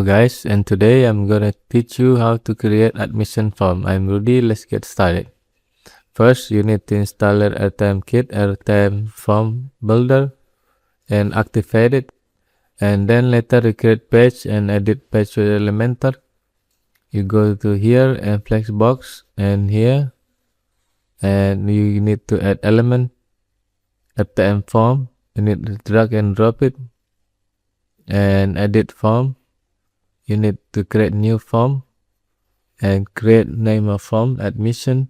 guys, and today I'm gonna teach you how to create admission form. I'm Rudy, let's get started. First, you need to install RTM Kit, RTM Form Builder, and activate it. And then later you create page and edit page with Elementor. You go to here and Flexbox and here, and you need to add element, RTM form. You need to drag and drop it, and edit form. You need to create new form and create name of form admission,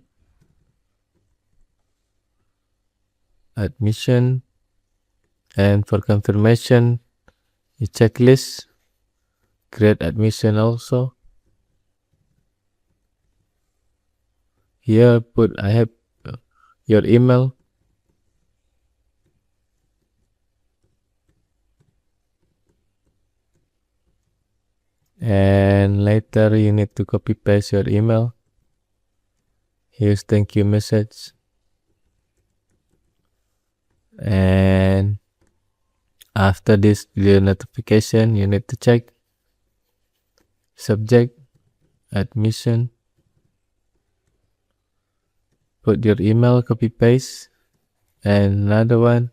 and for confirmation you checklist, create admission also. Here I have your email, and later you need to copy paste your email. Here's thank you message, and after this the notification you need to check subject admission, put your email, copy paste, and another one,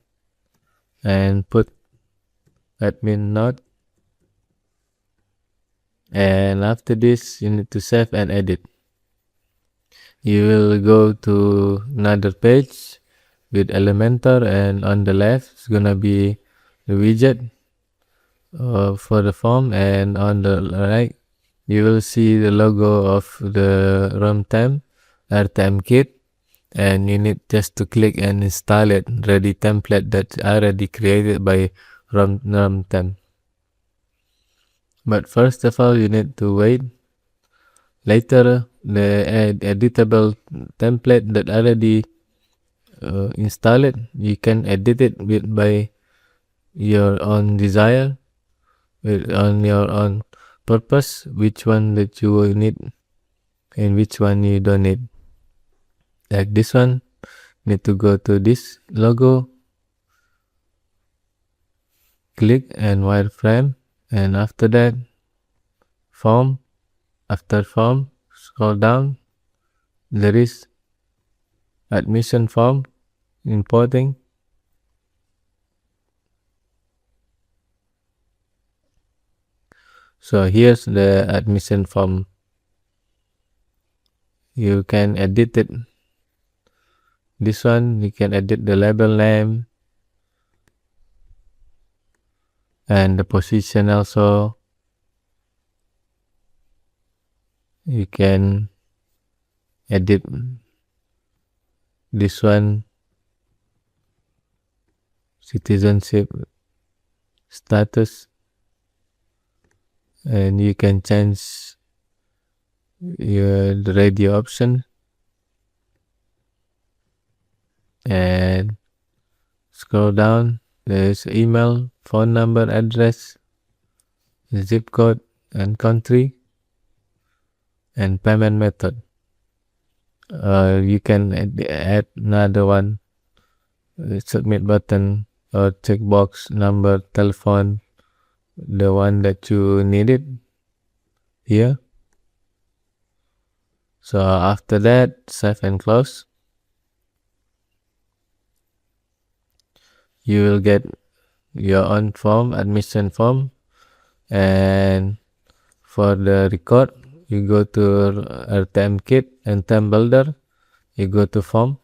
and put admin note. And after this you need to save and edit. You will go to another page with Elementor, and on the left it's gonna be the widget for the form, and on the right you will see the logo of the runtime RTM Kit, and you need just to click and install it, ready template that's already created by runtime. But first of all you need to wait. Later the editable template that already installed, you can edit it by your own desire, on your own purpose, which one that you will need and which one you don't need. Like this one, need to go to this logo, click and wireframe, and after that form. After form, scroll down, there is admission form, importing. So here's the admission form. You can edit it. This one you can edit the label name and the position also. You can edit this one, citizenship status, and you can change the radio option, and scroll down, there's email, phone number, address, zip code and country, and payment method. You can add another one, submit button or checkbox, number, telephone, the one that you needed here. So after that, save and close. You will get your own form, admission form. And for the record, you go to RTM Kit and RTM Builder, you go to form,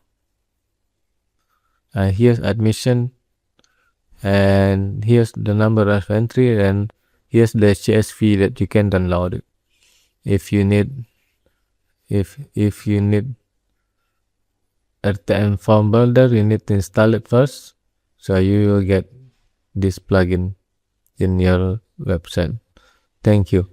and here's admission, and here's the number of entry, and here's the CSV that you can download it. If you need RTM Form Builder, you need to install it first, so you will get this plugin in your website. Thank you.